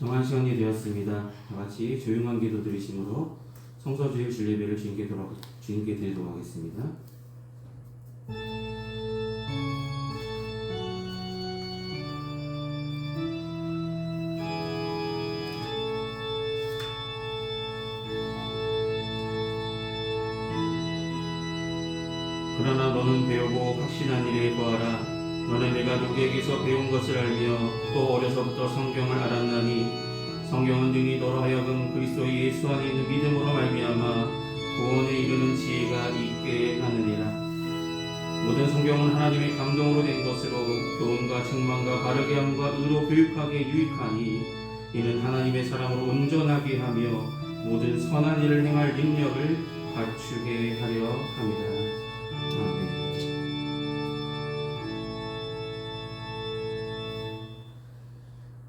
정한 시간이 되었습니다. 다 같이 조용한 기도 드리심으로 성서주일 주례배를 주님께 드리도록 하겠습니다. 그러나 너는 배우고 확신한 일에 거하라. 너는 내가 누구에게서 배운 것을 알며 또 어려서부터 성경을 알았나니 성경은 능히 너로 하여금 그리스도 예수 안에 있는 믿음으로 말미암아 구원에 이르는 지혜가 있게 하느니라. 모든 성경은 하나님의 감동으로 된 것으로 교훈과 책망과 바르게 함과 의로 교육하기에 유익하니 이는 하나님의 사람으로 온전하게 하며 모든 선한 일을 행할 능력을 갖추게 하려 함이라. 아멘.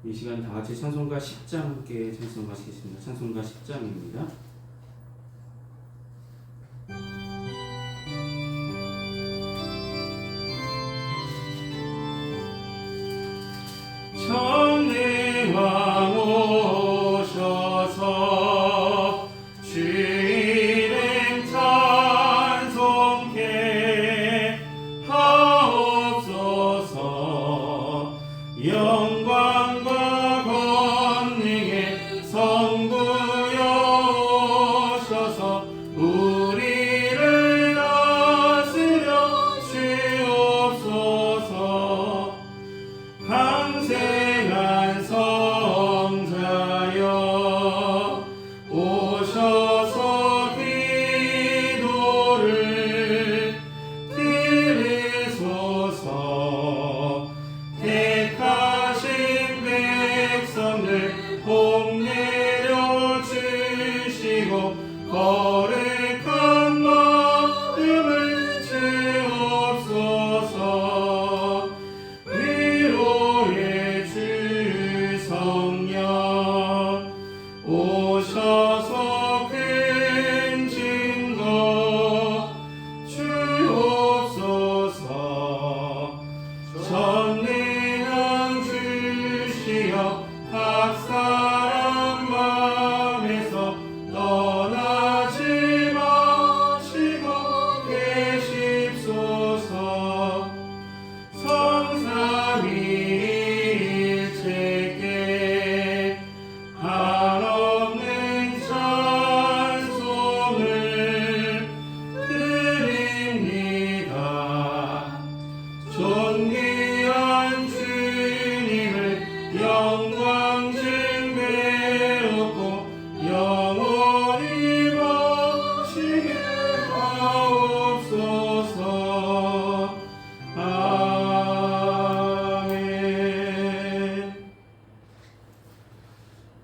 이 시간 다 같이 찬송가 10장 함께 찬송하시겠습니다. 찬송가 10장입니다. 천의 왕 오셔서 주님 찬송케 하옵소서. 영광과 권능의 성부여 오셔서 우리를 다스려 주옵소서. 강생한 성자여 오셔서 기도를 들으소서. 택하신 백성들 복내려 주시고 거룩한 마음을 주옵소서. 위로의 주 성령 오셔서 큰 증거 주옵소서. 전능한 주시여 각 사람 마음에서 떠나지 마시고 계십소서. 성삼위일체께 한없는 찬송을 드립니다. 존귀한 주님을 영광 징배롭고 영원히 모시게 하옵소서. 아멘.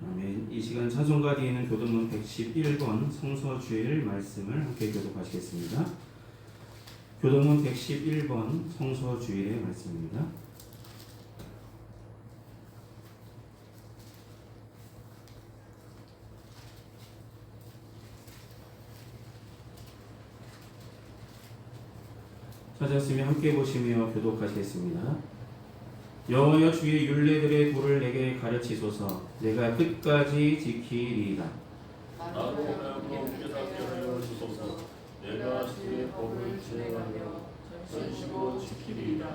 아멘. 이 시간 찬송가 뒤에는 교도문 111번 성서주일 말씀을 함께 교독하시겠습니다. 교도문 111번 성서주일의 말씀입니다. 찾았으면 함께 보시며 교독하시겠습니다. 여호와여 주의 율례들의 도를 내게 가르치소서. 내가 끝까지 지키리이다. 나로 하여금 깨닫게 하여 주소서. 내가 주의 법을 진행하며 전시고 지키리이다.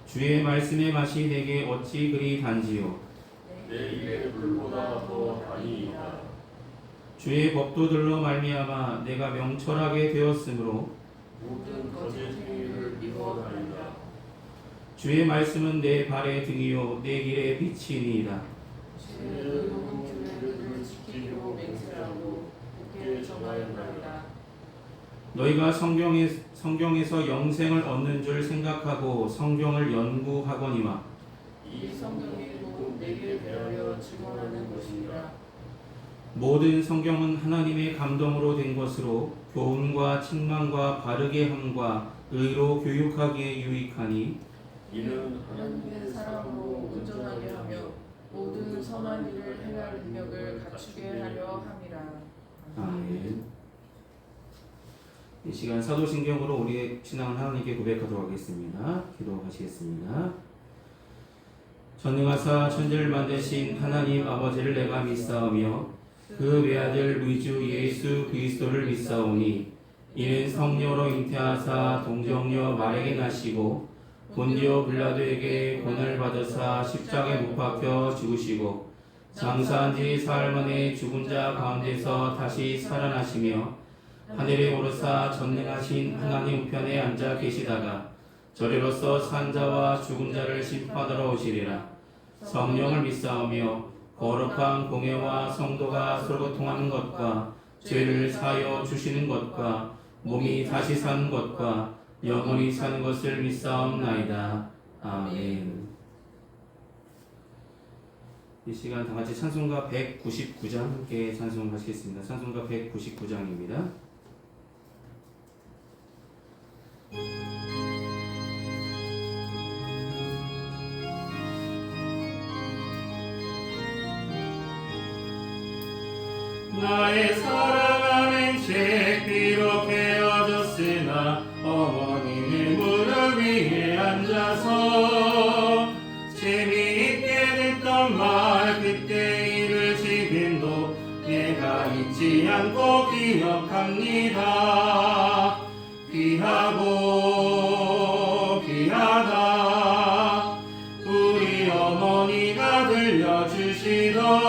주의 말씀의 맛이 내게 어찌 그리 단지요. 내 입의 불보다 더 아니이다. 주의 법도들로 말미암아 내가 명철하게 되었으므로 모든 거짓 행위를 미워하리라. 주의 말씀은 내 발의 등이요 내 길의 빛이니이다. 주의 의로운 규례를 지키려고 맹세하고 굳게 정하였나이다. 너희가 성경에서 영생을 얻는 줄 생각하고 성경을 연구하거니와 이 성경이 곧 내게 대하여 증언하는 것이니라. 모든 성경은 하나님의 감동으로 된 것으로 교훈과 책망과 바르게 함과 의로 교육하기에 유익하니 이는 하나님의 사람으로 온전하게 하며 모든 선한 일을 행할 능력을 갖추게 하려 함이라. 아멘. 이 시간 사도신경으로 우리의 신앙을 하나님께 고백하도록 하겠습니다. 기도하시겠습니다. 전능하사 천지를 만드신 하나님 아버지를 내가 믿사오며 그 외아들 우리 주 예수 그리스도를 믿사오니 이는 성령으로 잉태하사 동정녀 마리아에게 나시고 본디오 빌라도에게 고난을 받으사 십자가에 못 박혀 죽으시고 장사한 지 사흘 만에 죽은 자 가운데서 다시 살아나시며 하늘에 오르사 전능하신 하나님 우편에 앉아 계시다가 저리로서 산 자와 죽은 자를 심판하러 오시리라. 성령을 믿사오며 거룩한 공회와 성도가 서로 통하는 것과 죄를 사하여 주시는 것과 몸이 다시 사는 것과 영원히 사는 것을 믿사옵나이다. 아멘. 이 시간 다 같이 찬송가 199장 함께 찬송하시겠습니다. 찬송가 199장입니다. 나의 사랑하는 책 비록 헤어졌으나 어머니의 무릎 위에 앉아서 재미있게 듣던 말 그때 일을 지금도 내가 잊지 않고 기억합니다. 귀하고 귀하다 우리 어머니가 들려주시던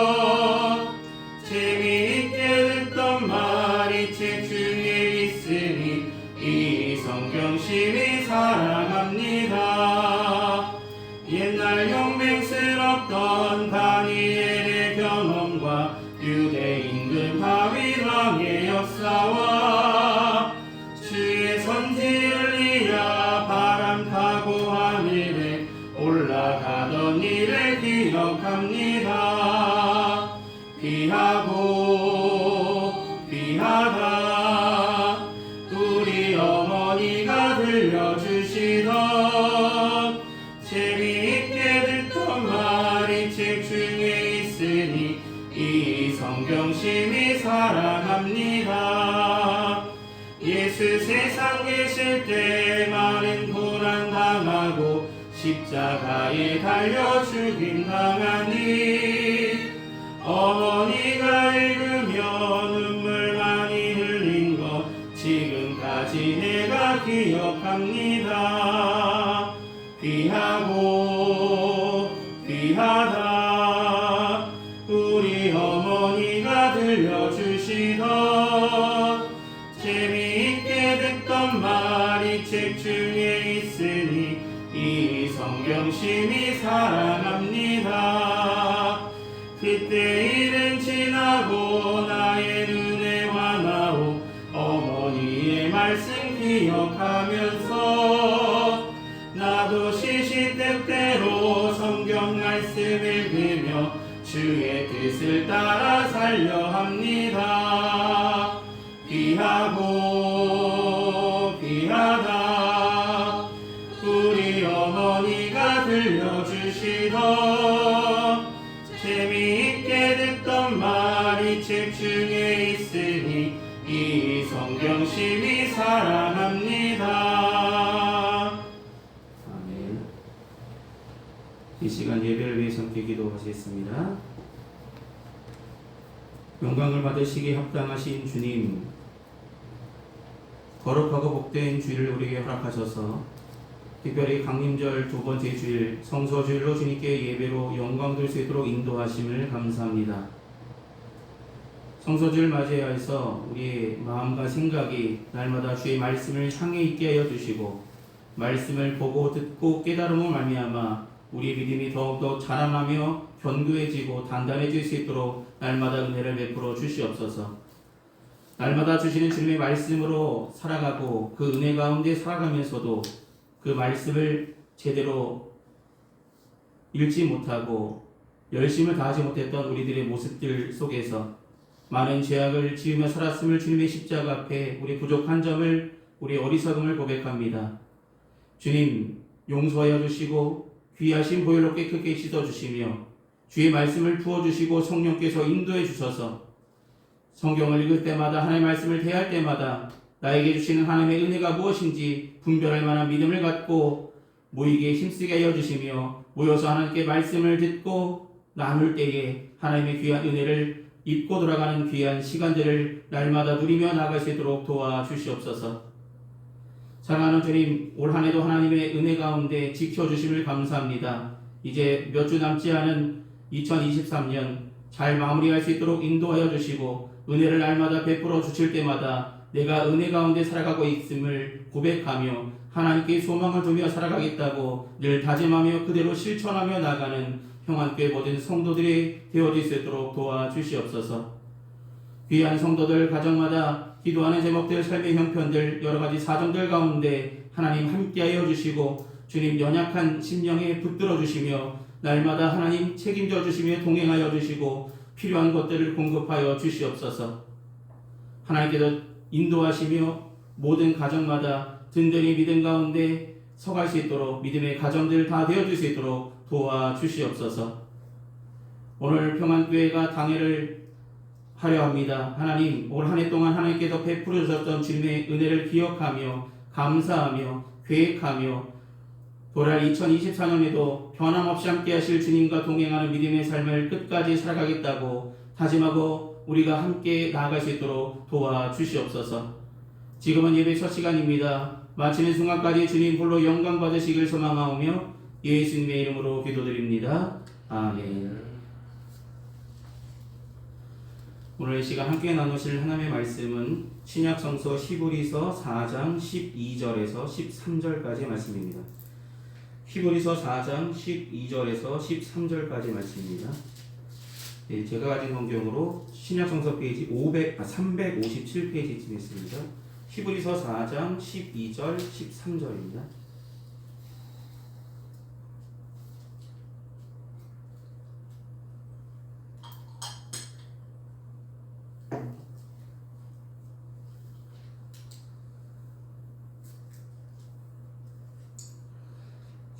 재미있게 듣던 말이 책 중에 있으니 이 성경 심히 사랑합니다. 옛날 용맹스럽던 다니엘의 경험과 유대 임금 다윗 왕의 역사와 주의 선지 엘리야 바람 타고 하늘에 올라가던 일을 기억합니다. 귀하고 귀하다 우리 어머니가 들려주시던 재미있게 듣던 말이 책 중에 있으니 이 성경 심히 사랑합니다. 예수 세상 계실 때 많은 고난 당하고 십자가에 달려 죽임 당하니 어머니가 읽으며 눈물 많이 흘린 것 지금까지 내가 기억합니다. 귀하고 귀하다 우리 어머니가 들려주시던 재미있게 듣던 말이 책 중에 있으니 이 성경 심히 사랑합니다. 그때 일은 지나고 나의 눈에 환하오 어머니의 말씀 기억하면서 나도 시시때때로 성경 말씀 읽으며 주의 뜻을 따라 살려 합니다. 귀하고 귀하다 우리 어머니가 들려주시던 재미있게 듣던 말이 책 중에 있으니 이 성경 심히 사랑합니다. 아멘. 이 시간 예배를 위해서 함께 기도하시겠습니다. 영광을 받으시기에 합당하신 주님, 거룩하고 복된 주일을 우리에게 허락하셔서 특별히 강림절 두 번째 주일 성서주일로 주님께 예배로 영광 돌 수 있도록 인도하심을 감사합니다. 성서주일 맞이하여서 우리의 마음과 생각이 날마다 주의 말씀을 향해 있게 하여 주시고 말씀을 보고 듣고 깨달음으로 말미암아 우리의 믿음이 더욱더 자라나며 견고해지고 단단해질 수 있도록 날마다 은혜를 베풀어 주시옵소서. 날마다 주시는 주님의 말씀으로 살아가고 그 은혜 가운데 살아가면서도 그 말씀을 제대로 읽지 못하고 열심을 다하지 못했던 우리들의 모습들 속에서 많은 죄악을 지으며 살았음을 주님의 십자가 앞에 우리 부족한 점을 우리 어리석음을 고백합니다. 주님 용서하여 주시고 귀하신 보혈로 깨끗게 씻어주시며 주의 말씀을 부어주시고 성령께서 인도해 주셔서 성경을 읽을 때마다 하나님의 말씀을 대할 때마다 나에게 주시는 하나님의 은혜가 무엇인지 분별할 만한 믿음을 갖고 모이게 힘쓰게 하여 주시며 모여서 하나님께 말씀을 듣고 나눌 때에 하나님의 귀한 은혜를 입고 돌아가는 귀한 시간들을 날마다 누리며 나아갈 수 있도록 도와주시옵소서. 사랑하는 주님, 올 한 해도 하나님의 은혜 가운데 지켜주심을 감사합니다. 이제 몇 주 남지 않은 2023년 잘 마무리할 수 있도록 인도하여 주시고 은혜를 날마다 베풀어 주실 때마다 내가 은혜 가운데 살아가고 있음을 고백하며 하나님께 소망을 두며 살아가겠다고 늘 다짐하며 그대로 실천하며 나가는 평안교회 모든 성도들이 되어질 수 있도록 도와주시옵소서. 귀한 성도들 가정마다 기도하는 제목들, 삶의 형편들, 여러가지 사정들 가운데 하나님 함께하여 주시고 주님 연약한 심령에 붙들어 주시며 날마다 하나님 책임져 주시며 동행하여 주시고 필요한 것들을 공급하여 주시옵소서. 하나님께서 인도하시며 모든 가정마다 든든히 믿음 가운데 서갈 수 있도록 믿음의 가정들 다 되어줄 수 있도록 도와주시옵소서. 오늘 평안교회가 당회를 하려 합니다. 하나님, 올 한 해 동안 하나님께서 베풀어 주셨던 주님의 은혜를 기억하며 감사하며 계획하며 돌아올 2024년에도 변함없이 함께 하실 주님과 동행하는 믿음의 삶을 끝까지 살아가겠다고 다짐하고 우리가 함께 나아갈 수 있도록 도와주시옵소서. 지금은 예배 첫 시간입니다. 마치는 순간까지 주님 홀로 영광 받으시길 소망하오며 예수님의 이름으로 기도드립니다. 아멘. 오늘 이 시간 함께 나누실 하나님의 말씀은 신약성서 히브리서 4장 12절에서 13절까지의 말씀입니다. 히브리서 4장 12절에서 13절까지의 말씀입니다. 네, 제가 가진 성경으로 신약성서 페이지 357페이지쯤 있습니다. 히브리서 4장 12절 13절입니다.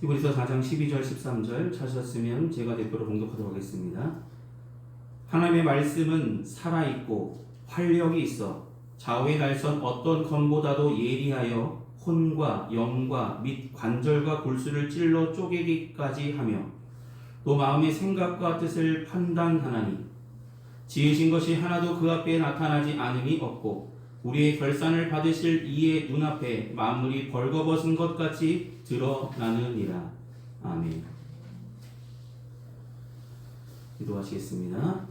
히브리서 4장 12절 13절 찾으셨으면 제가 대표로 봉독하도록 하겠습니다. 하나님의 말씀은 살아있고 활력이 있어 좌우의 날선 어떤 검보다도 예리하여 혼과 영과 및 관절과 골수를 찔러 쪼개기까지 하며 또 마음의 생각과 뜻을 판단하나니 지으신 것이 하나도 그 앞에 나타나지 않음이 없고 우리의 결산을 받으실 이의 눈앞에 만물이 벌거벗은 것 같이 드러나느니라. 아멘. 기도하시겠습니다.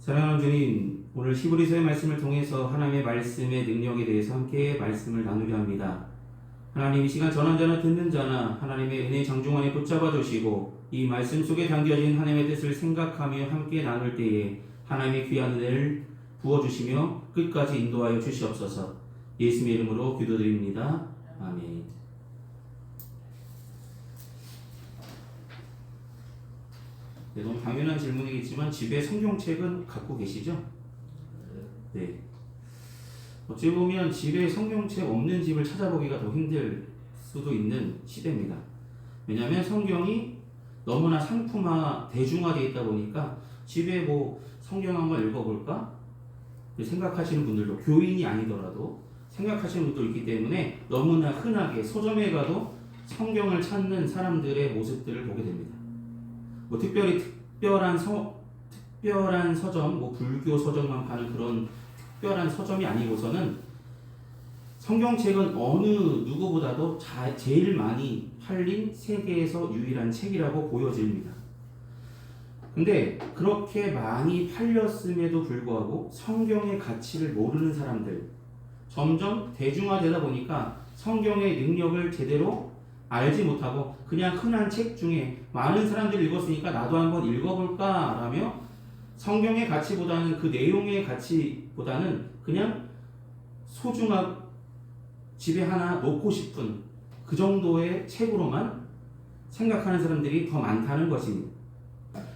사랑하는 주님, 오늘 히브리서의 말씀을 통해서 하나님의 말씀의 능력에 대해서 함께 말씀을 나누려 합니다. 하나님, 이 시간 전한 듣는 자나 하나님의 은혜 장중원에 붙잡아 주시고 이 말씀 속에 담겨진 하나님의 뜻을 생각하며 함께 나눌 때에 하나님의 귀한 은혜를 부어주시며 끝까지 인도하여 주시옵소서. 예수님의 이름으로 기도드립니다. 아멘. 네, 너무 당연한 질문이겠지만 집에 성경책은 갖고 계시죠? 네. 어찌 보면 집에 성경책 없는 집을 찾아보기가 더 힘들 수도 있는 시대입니다. 왜냐하면 성경이 너무나 상품화, 대중화되어 있다 보니까 집에 뭐 성경 한번 읽어볼까? 생각하시는 분들도, 교인이 아니더라도 생각하시는 분도 있기 때문에 너무나 흔하게 서점에 가도 성경을 찾는 사람들의 모습들을 보게 됩니다. 뭐 특별한 서점, 뭐 불교 서점만 파는 그런 특별한 서점이 아니고서는 성경책은 어느 누구보다도 제일 많이 팔린 세계에서 유일한 책이라고 보여집니다. 근데 그렇게 많이 팔렸음에도 불구하고 성경의 가치를 모르는 사람들, 점점 대중화되다 보니까 성경의 능력을 제대로 알지 못하고 그냥 흔한 책 중에 많은 사람들이 읽었으니까 나도 한번 읽어볼까 라며 성경의 가치보다는 그 내용의 가치보다는 그냥 소중하고 집에 하나 놓고 싶은 그 정도의 책으로만 생각하는 사람들이 더 많다는 것입니다.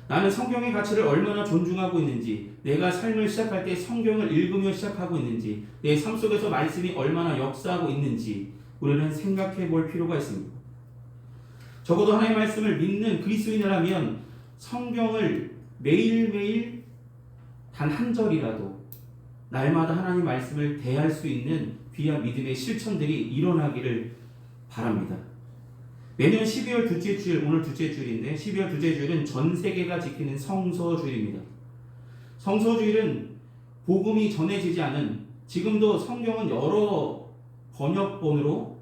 나는 성경의 가치를 얼마나 존중하고 있는지, 내가 삶을 시작할 때 성경을 읽으며 시작하고 있는지, 내 삶 속에서 말씀이 얼마나 역사하고 있는지 우리는 생각해 볼 필요가 있습니다. 적어도 하나님의 말씀을 믿는 그리스도인이라면 성경을 매일매일 단 한 절이라도 날마다 하나님 말씀을 대할 수 있는 귀한 믿음의 실천들이 일어나기를 바랍니다. 매년 12월 둘째 주일, 오늘 둘째 주일인데 12월 둘째 주일은 전 세계가 지키는 성서주일입니다. 성서주일은 복음이 전해지지 않은, 지금도 성경은 여러 번역본으로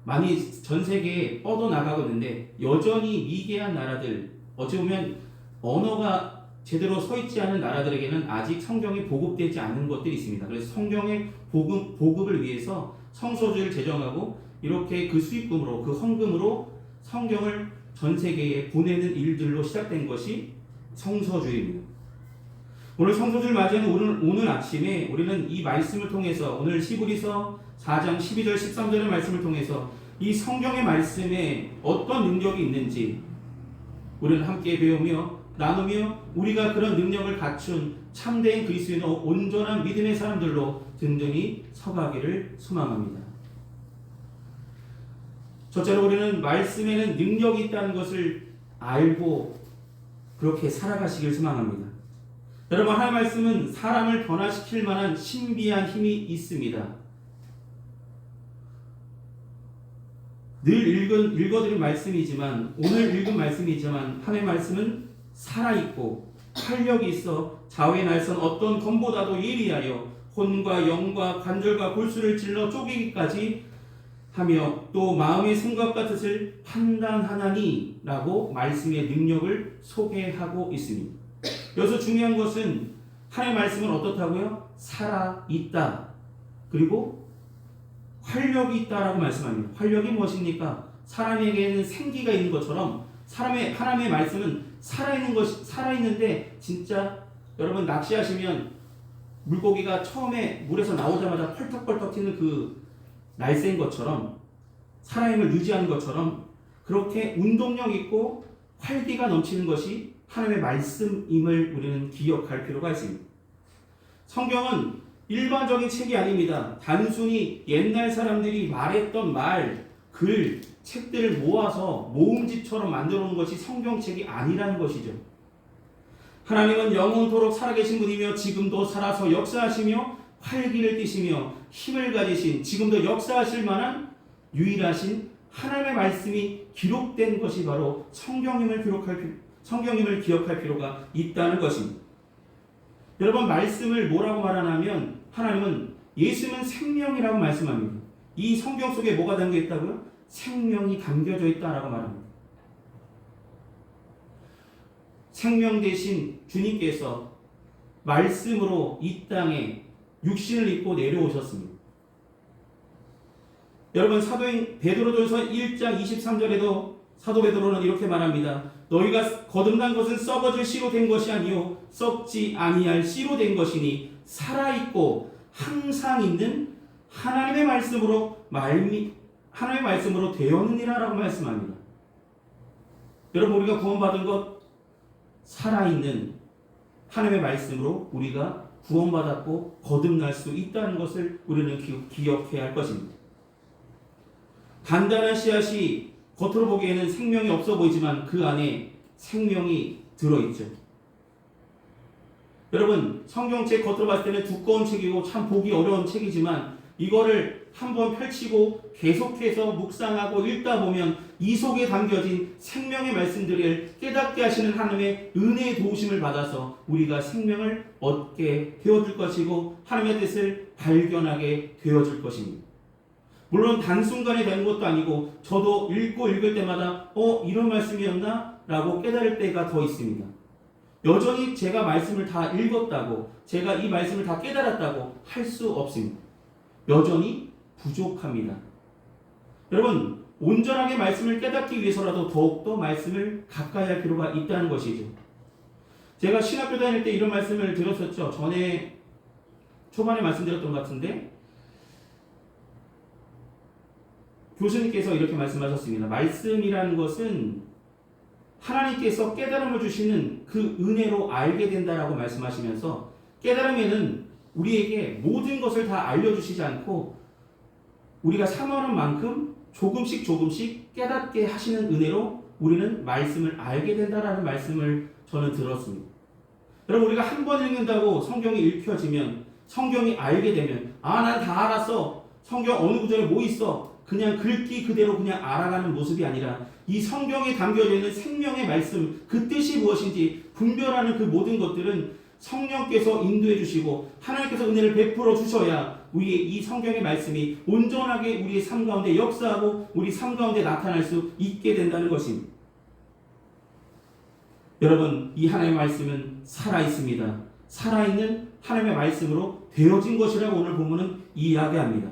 많이 전 세계에 뻗어나가고 있는데 여전히 미개한 나라들, 어찌 보면 언어가 제대로 서 있지 않은 나라들에게는 아직 성경이 보급되지 않은 것들이 있습니다. 그래서 성경의 보급을 위해서 성서주를 제정하고 이렇게 그 수익금으로, 그 헌금으로 성경을 전 세계에 보내는 일들로 시작된 것이 성서주입니다. 오늘 성서주를 맞이하는 오늘 아침에 우리는 이 말씀을 통해서, 오늘 히브리서 4장 12절 13절의 말씀을 통해서 이 성경의 말씀에 어떤 능력이 있는지 우리는 함께 배우며 나누며 우리가 그런 능력을 갖춘 참된 그리스도인의 온전한 믿음의 사람들로 든든히 서가기를 소망합니다. 첫째로 우리는 말씀에는 능력이 있다는 것을 알고 그렇게 살아가시길 소망합니다. 여러분, 하나님의 말씀은 사람을 변화시킬 만한 신비한 힘이 있습니다. 늘 읽어드린 말씀이지만, 오늘 읽은 말씀이지만 하나님의 말씀은 살아있고 활력이 있어 좌우에 날선 어떤 검보다도 예리하여 혼과 영과 관절과 골수를 찔러 쪼개기까지 하며 또 마음의 생각과 뜻을 판단하나니 라고 말씀의 능력을 소개하고 있습니다. 여기서 중요한 것은 하나님의 말씀은 어떻다고요? 살아있다. 그리고 활력이 있다라고 말씀합니다. 활력이 무엇입니까? 사람에게는 생기가 있는 것처럼 하나님의 말씀은 살아있는데, 진짜 여러분 낚시하시면 물고기가 처음에 물에서 나오자마자 펄떡펄떡 튀는 그 날쌘 것처럼, 살아있음을 유지하는 것처럼 그렇게 운동력 있고 활기가 넘치는 것이 하나님의 말씀임을 우리는 기억할 필요가 있습니다. 성경은 일반적인 책이 아닙니다. 단순히 옛날 사람들이 말했던 글, 책들을 모아서 모음집처럼 만들어 놓은 것이 성경책이 아니라는 것이죠. 하나님은 영원토록 살아계신 분이며 지금도 살아서 역사하시며 활기를 띠시며 힘을 가지신, 지금도 역사하실 만한 유일하신 하나님의 말씀이 기록된 것이 바로 성경임을 기억할 필요가 있다는 것입니다. 여러분, 말씀을 뭐라고 말하냐면 하나님은 예수는 생명이라고 말씀합니다. 이 성경 속에 뭐가 담겨 있다고요? 생명이 담겨져 있다라고 말합니다. 생명 대신 주님께서 말씀으로 이 땅에 육신을 입고 내려오셨습니다. 여러분, 사도인 베드로전서 1장 23절에도 사도 베드로는 이렇게 말합니다. 너희가 거듭난 것은 썩어질 씨로 된 것이 아니요 썩지 아니할 씨로 된 것이니 살아있고 항상 있는 하나님의 말씀으로 되었느니라라고 말씀합니다. 여러분, 우리가 구원받은 것, 살아있는 하나님의 말씀으로 우리가 구원받았고 거듭날 수 있다는 것을 우리는 기억해야 할 것입니다. 단단한 씨앗이 겉으로 보기에는 생명이 없어 보이지만 그 안에 생명이 들어있죠. 여러분, 성경책 겉으로 봤을 때는 두꺼운 책이고 참 보기 어려운 책이지만 이거를 한번 펼치고 계속해서 묵상하고 읽다 보면 이 속에 담겨진 생명의 말씀들을 깨닫게 하시는 하나님의 은혜의 도우심을 받아서 우리가 생명을 얻게 되어줄 것이고 하나님의 뜻을 발견하게 되어줄 것입니다. 물론 단순간에 되는 것도 아니고 저도 읽을 때마다 이런 말씀이었나? 라고 깨달을 때가 더 있습니다. 여전히 제가 말씀을 다 읽었다고, 제가 이 말씀을 다 깨달았다고 할 수 없습니다. 여전히 부족합니다. 여러분, 온전하게 말씀을 깨닫기 위해서라도 더욱더 말씀을 가까이 할 필요가 있다는 것이죠. 제가 신학교 다닐 때 이런 말씀을 드렸었죠. 전에 초반에 말씀드렸던 것 같은데 교수님께서 이렇게 말씀하셨습니다. 말씀이라는 것은 하나님께서 깨달음을 주시는 그 은혜로 알게 된다라고 말씀하시면서, 깨달음에는 우리에게 모든 것을 다 알려주시지 않고 우리가 사모하는 만큼 조금씩 깨닫게 하시는 은혜로 우리는 말씀을 알게 된다라는 말씀을 저는 들었습니다. 여러분, 우리가 한 번 읽는다고 성경이 읽혀지면, 성경이 알게 되면 난 다 알았어. 성경 어느 구절에 뭐 있어. 그냥 글귀 그대로 그냥 알아가는 모습이 아니라 이 성경에 담겨져 있는 생명의 말씀, 그 뜻이 무엇인지 분별하는 그 모든 것들은 성령께서 인도해 주시고 하나님께서 은혜를 베풀어 주셔야 우리의 이 성경의 말씀이 온전하게 우리의 삶 가운데 역사하고 우리 삶 가운데 나타날 수 있게 된다는 것입니다. 여러분, 이 하나님의 말씀은 살아있습니다. 살아있는 하나님의 말씀으로 되어진 것이라고 오늘 본문은 이야기합니다.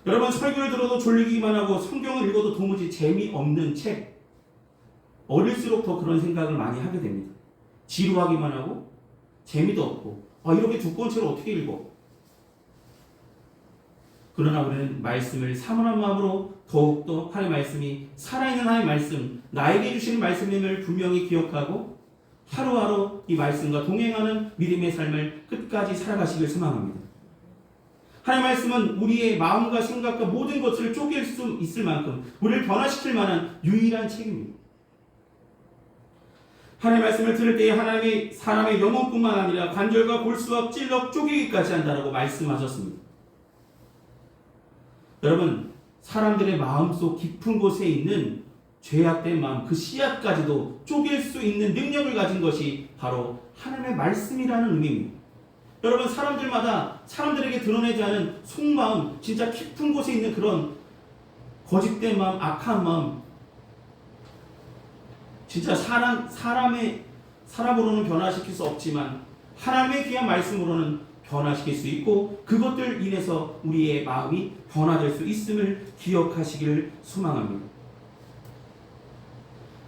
여러분, 설교를 들어도 졸리기만 하고 성경을 읽어도 도무지 재미없는 책, 어릴수록 더 그런 생각을 많이 하게 됩니다. 지루하기만 하고 재미도 없고 이렇게 두꺼운 책을 어떻게 읽어? 그러나 우리는 말씀을 사모하는 마음으로 더욱더 하나님의 말씀이 살아있는 하나님의 말씀, 나에게 주시는 말씀임을 분명히 기억하고 하루하루 이 말씀과 동행하는 믿음의 삶을 끝까지 살아가시길 소망합니다. 하나님의 말씀은 우리의 마음과 생각과 모든 것을 쪼갤 수 있을 만큼 우리를 변화시킬 만한 유일한 책입니다. 하나님의 말씀을 들을 때에 하나님이 사람의 영혼뿐만 아니라 관절과 골수와 찔러 쪼개기까지 한다라고 말씀하셨습니다. 여러분, 사람들의 마음속 깊은 곳에 있는 죄악된 마음, 그 씨앗까지도 쪼갤 수 있는 능력을 가진 것이 바로 하나님의 말씀이라는 의미입니다. 여러분, 사람들마다 사람들에게 드러내지 않은 속마음, 진짜 깊은 곳에 있는 그런 거짓된 마음, 악한 마음, 진짜 사람으로는 변화시킬 수 없지만 하나님의 귀한 말씀으로는 변화시킬 수 있고 그것들 인해서 우리의 마음이 변화될 수 있음을 기억하시기를 소망합니다.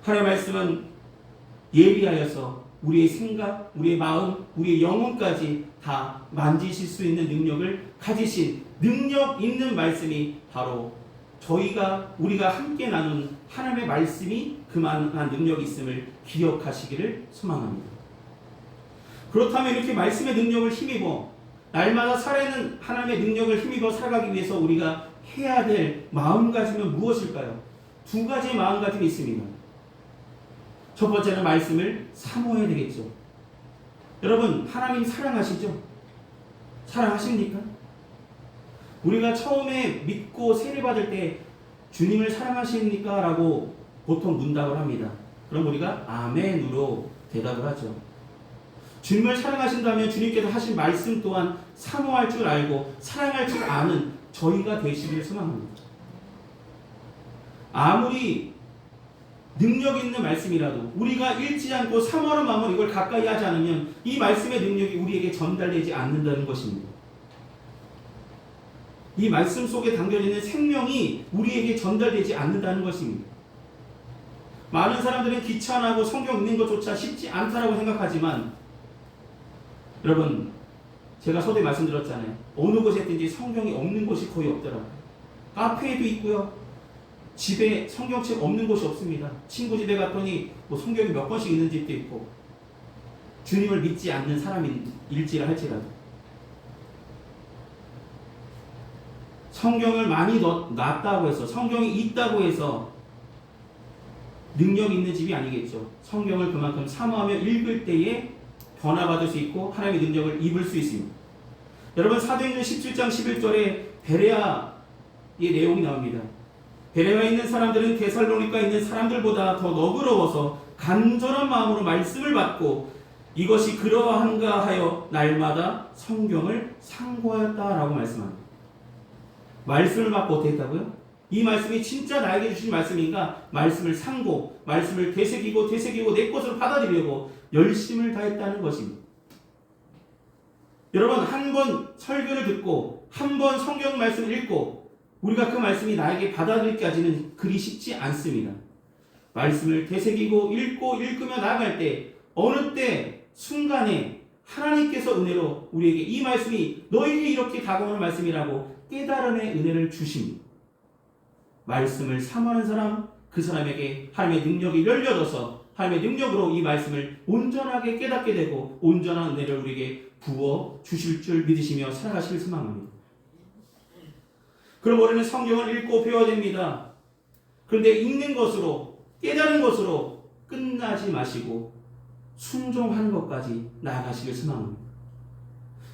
하나님의 말씀은 예리하여서 우리의 생각, 우리의 마음, 우리의 영혼까지 다 만지실 수 있는 능력을 가지신 능력 있는 말씀이 바로 우리가 함께 나눈 하나님의 말씀이 그만한 능력이 있음을 기억하시기를 소망합니다. 그렇다면 이렇게 말씀의 능력을 힘입어 날마다 살아있는 하나님의 능력을 힘입어 살아가기 위해서 우리가 해야 될 마음가짐은 무엇일까요? 두 가지의 마음가짐이 있습니다. 첫 번째는 말씀을 사모해야 되겠죠. 여러분, 하나님 사랑하시죠? 사랑하십니까? 우리가 처음에 믿고 세례받을 때 주님을 사랑하십니까? 라고 보통 문답을 합니다. 그럼 우리가 아멘으로 대답을 하죠. 주님을 사랑하신다면 주님께서 하신 말씀 또한 사모할 줄 알고 사랑할 줄 아는 저희가 되시길 소망합니다. 아무리 능력 있는 말씀이라도 우리가 읽지 않고 사모하는 마음으로 이걸 가까이 하지 않으면 이 말씀의 능력이 우리에게 전달되지 않는다는 것입니다. 이 말씀 속에 담겨있는 생명이 우리에게 전달되지 않는다는 것입니다. 많은 사람들은 귀찮아하고 성경 읽는 것조차 쉽지 않다라고 생각하지만 여러분, 제가 서두에 말씀드렸잖아요. 어느 곳에든지 성경이 없는 곳이 거의 없더라고요. 카페에도 있고요. 집에 성경책 없는 곳이 없습니다. 친구 집에 갔더니 성경이 몇 권씩 있는 집도 있고 주님을 믿지 않는 사람일지라 할지라도 성경을 많이 놨다고 해서 성경이 있다고 해서 능력 있는 집이 아니겠죠. 성경을 그만큼 사모하며 읽을 때에 변화받을 수 있고 하나님의 능력을 입을 수 있습니다. 여러분, 사도행전 17장 11절에 베레아의 내용이 나옵니다. 베레아에 있는 사람들은 데살로니가에 있는 사람들보다 더 너그러워서 간절한 마음으로 말씀을 받고 이것이 그러한가 하여 날마다 성경을 상고하였다라고 말씀합니다. 말씀을 받고 어떻게 했다고요? 이 말씀이 진짜 나에게 주신 말씀인가? 말씀을 상고, 말씀을 되새기고 내 것으로 받아들이려고 열심을 다했다는 것입니다. 여러분, 한 번 설교를 듣고 한 번 성경 말씀을 읽고 우리가 그 말씀이 나에게 받아들이기까지는 그리 쉽지 않습니다. 말씀을 되새기고 읽으며 나아갈 때 어느 때 순간에 하나님께서 은혜로 우리에게 이 말씀이 너에게 이렇게 다가오는 말씀이라고 깨달음의 은혜를 주십니다. 말씀을 사모하는 사람, 그 사람에게 하나님의 능력이 열려져서 하나님의 능력으로 이 말씀을 온전하게 깨닫게 되고 온전한 은혜를 우리에게 부어 주실 줄 믿으시며 살아가시길 소망합니다. 그럼 우리는 성경을 읽고 배워야 됩니다. 그런데 읽는 것으로 깨달은 것으로 끝나지 마시고 순종하는 것까지 나아가시길 소망합니다.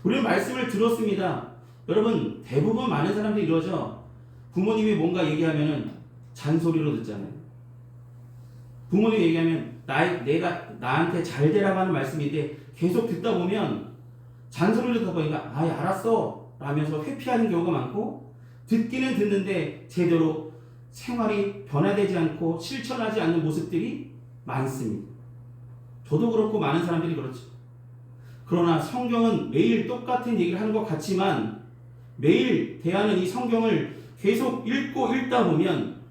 우리는 말씀을 들었습니다. 여러분 대부분 많은 사람들이 이러죠. 부모님이 뭔가 얘기하면은 잔소리로 듣잖아요. 부모님이 얘기하면 내가 나한테 잘 되라고 하는 말씀인데 계속 듣다 보면 잔소리를 듣다 보니까 알았어 라면서 회피하는 경우가 많고, 듣기는 듣는데 제대로 생활이 변화되지 않고 실천하지 않는 모습들이 많습니다. 저도 그렇고 많은 사람들이 그렇죠. 그러나 성경은 매일 똑같은 얘기를 하는 것 같지만 매일 대하는 이 성경을 계속 읽다 보면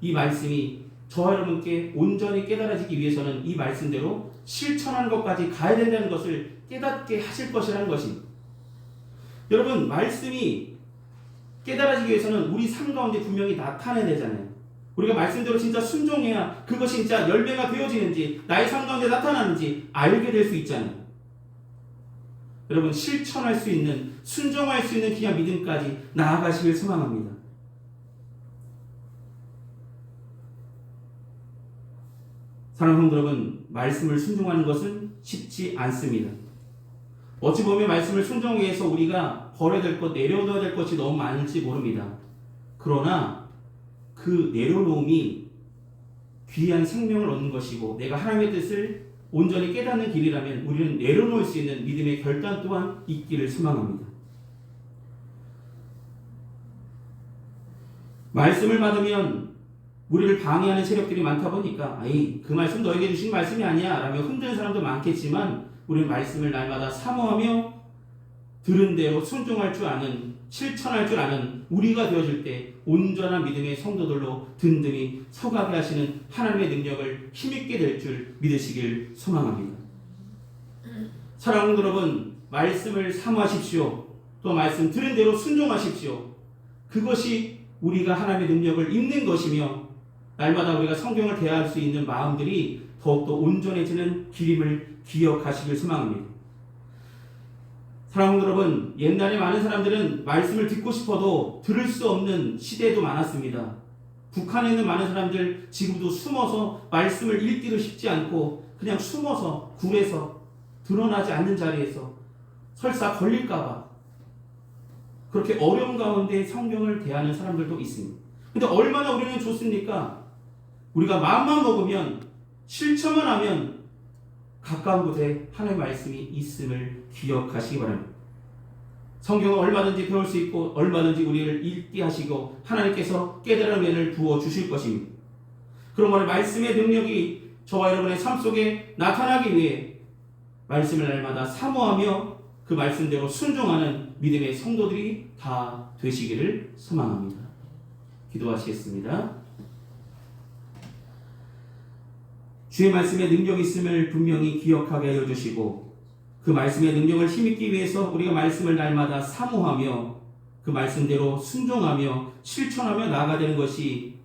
이 말씀이 저와 여러분께 온전히 깨달아지기 위해서는 이 말씀대로 실천하는 것까지 가야 된다는 것을 깨닫게 하실 것이라는 것입니다. 여러분 말씀이 깨달아지기 위해서는 우리 삶 가운데 분명히 나타나야 되잖아요. 우리가 말씀대로 진짜 순종해야 그것이 진짜 열매가 되어지는지 나의 삶 가운데 나타나는지 알게 될 수 있잖아요. 여러분 실천할 수 있는, 순종할 수 있는 그냥 믿음까지 나아가시길 소망합니다. 사랑하는 성도 여러분, 말씀을 순종하는 것은 쉽지 않습니다. 어찌 보면 말씀을 순종하기 위해서 우리가 버려야 될 것, 내려놓아야 될 것이 너무 많을지 모릅니다. 그러나 그 내려놓음이 귀한 생명을 얻는 것이고 내가 하나님의 뜻을 온전히 깨닫는 길이라면 우리는 내려놓을 수 있는 믿음의 결단 또한 있기를 소망합니다. 말씀을 받으면 우리를 방해하는 세력들이 많다 보니까 그 말씀 너에게 주신 말씀이 아니야 라며 흔드는 사람도 많겠지만 우리는 말씀을 날마다 사모하며 들은 대로 순종할 줄 아는, 실천할 줄 아는 우리가 되어질 때 온전한 믿음의 성도들로 든든히 서가게 하시는 하나님의 능력을 힘있게 될 줄 믿으시길 소망합니다. 사랑하는 여러분, 말씀을 사모하십시오. 또 말씀 들은 대로 순종하십시오. 그것이 우리가 하나님의 능력을 입는 것이며 날마다 우리가 성경을 대할 수 있는 마음들이 더욱더 온전해지는 길임을 기억하시길 소망합니다. 사랑하는 여러분, 옛날에 많은 사람들은 말씀을 듣고 싶어도 들을 수 없는 시대도 많았습니다. 북한에 있는 많은 사람들 지금도 숨어서 말씀을 읽기도 쉽지 않고 그냥 숨어서 굴에서 드러나지 않는 자리에서 설사 걸릴까봐 그렇게 어려운 가운데 성경을 대하는 사람들도 있습니다. 근데 얼마나 우리는 좋습니까? 우리가 마음만 먹으면 실천만 하면 가까운 곳에 하나님의 말씀이 있음을 기억하시기 바랍니다. 성경은 얼마든지 배울 수 있고 얼마든지 우리를 읽게 하시고 하나님께서 깨달은 은혜를 부어주실 것입니다. 그러므로 말씀의 능력이 저와 여러분의 삶 속에 나타나기 위해 말씀을 날마다 사모하며 그 말씀대로 순종하는 믿음의 성도들이 다 되시기를 소망합니다. 기도하시겠습니다. 주의 말씀에 능력이 있음을 분명히 기억하게 하여 주시고 그 말씀의 능력을 힘입기 위해서 우리가 말씀을 날마다 사모하며 그 말씀대로 순종하며 실천하며 나아가야 되는 것이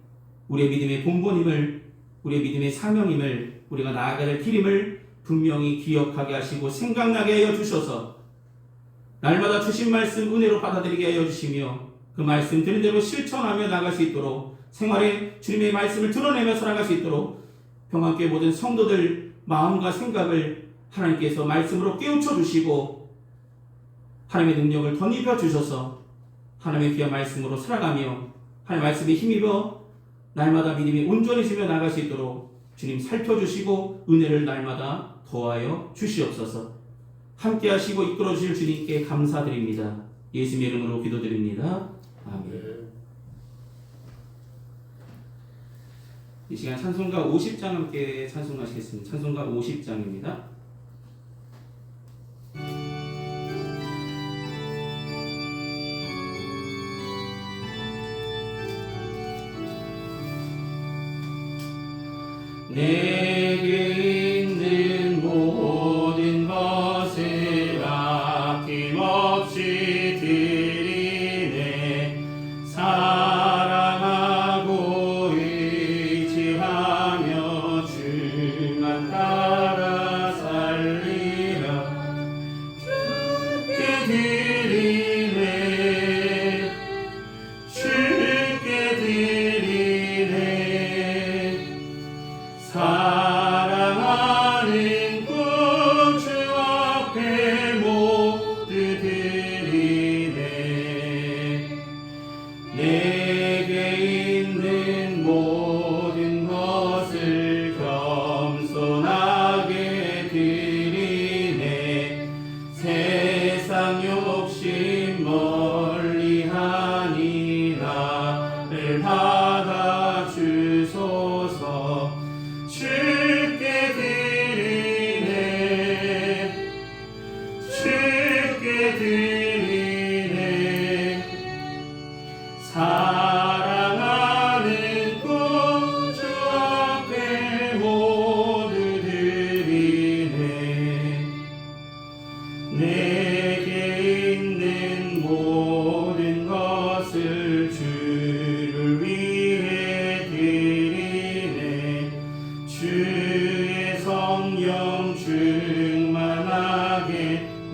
우리의 믿음의 본본임을, 우리의 믿음의 사명임을, 우리가 나아가야 될 길임을 분명히 기억하게 하시고 생각나게 하여 주셔서 날마다 주신 말씀 은혜로 받아들이게 하여 주시며 그 말씀 들은 대로 실천하며 나갈 수 있도록 생활에 주님의 말씀을 드러내며 살아갈 수 있도록 평안교회 모든 성도들 마음과 생각을 하나님께서 말씀으로 깨우쳐 주시고 하나님의 능력을 덧입혀 주셔서 하나님의 귀한 말씀으로 살아가며 하나님의 말씀에 힘입어 날마다 믿음이 온전해지며 나갈 수 있도록 주님 살펴주시고 은혜를 날마다 더하여 주시옵소서. 함께 하시고 이끌어 주실 주님께 감사드립니다. 예수님의 이름으로 기도드립니다. 아멘. 이 시간 찬송가 50장 함께 찬송하시겠습니다. 찬송가 50장입니다. 내게 있는 모든 것을 아낌없이 드리네. 사랑하고 의지하며 주만 따라 살리라. 주께 드리네. 주께 드리네. 내게 있는 모든 것을 겸손하게 드리네. 세상 욕심 멀리하니 나를 받아 주소서. 주께 드리네, 주께 드리네. 사랑하는 구주 앞에 모두 드리네. 내게 있는 모든 것을 주를 위해 드리네. 주의 성령 충만하게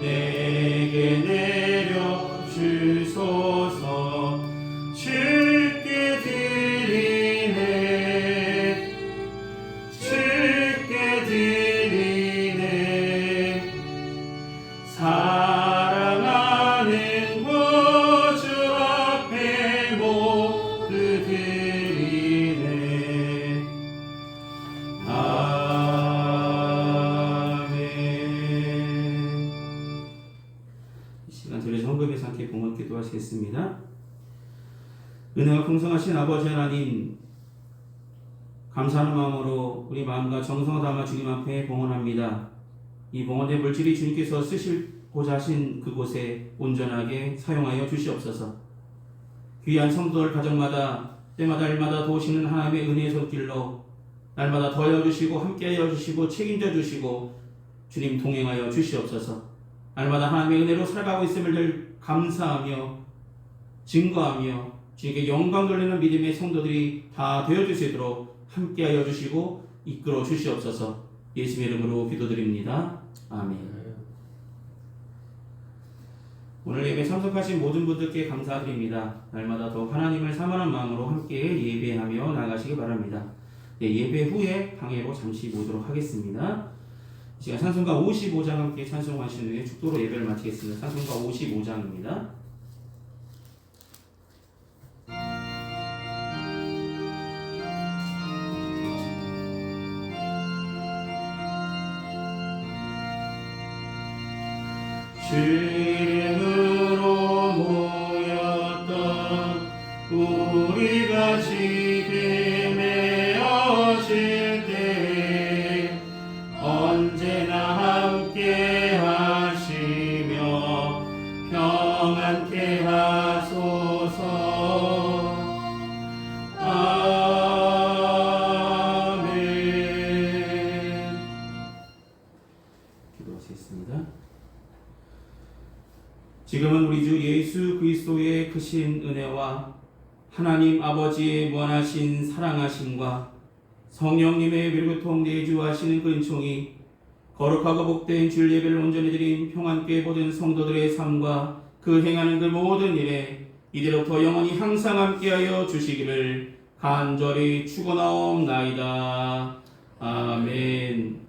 내게 내려 주소서. 주께 드리네, 주께 드리네. 사랑하는 구주 앞에 모두 드리네. 아멘. 이 시간 들으신 헌금에서 함께 봉헌 기도하시겠습니다. 은혜가 풍성하신 아버지 하나님, 감사하는 마음으로 우리 마음과 정성을 담아 주님 앞에 봉헌합니다. 이 봉헌의 물질이 주님께서 쓰시고자 하신 그곳에 온전하게 사용하여 주시옵소서. 귀한 성도들 가정마다 때마다 일마다 도우시는 하나님의 은혜의 손길로 날마다 더하여 주시고 함께하여 주시고 책임져 주시고 주님 동행하여 주시옵소서. 날마다 하나님의 은혜로 살아가고 있음을 늘 감사하며 증거하며 주님께 영광 돌리는 믿음의 성도들이 다 되어주시도록 함께하여 주시고 이끌어 주시옵소서. 예수의 이름으로 기도드립니다. 아멘. 오늘 예배 참석하신 모든 분들께 감사드립니다. 날마다 더 하나님을 사모하는 마음으로 함께 예배하며 나가시기 바랍니다. 예배 후에 방해로 잠시 모도록 하겠습니다. 이 시간 찬송가 55장 함께 찬송하신 후에 축도로 예배를 마치겠습니다. 찬송가 55장입니다. 주 이름으로 모였던 우리가 지금 헤어질 때 언제나 함께 하시며 평안케 하소서. 아멘. 기도하시겠습니다. 지금은 우리 주 예수 그리스도의 크신 은혜와 하나님 아버지의 무한하신 사랑하심과 성령님의 밀교통 내주하시는 그 은총이 거룩하고 복된 주일 예배를 온전히 드린 평안께 모든 성도들의 삶과 그 행하는 그 모든 일에 이대로부터 영원히 항상 함께하여 주시기를 간절히 축원하옵나이다. 아멘.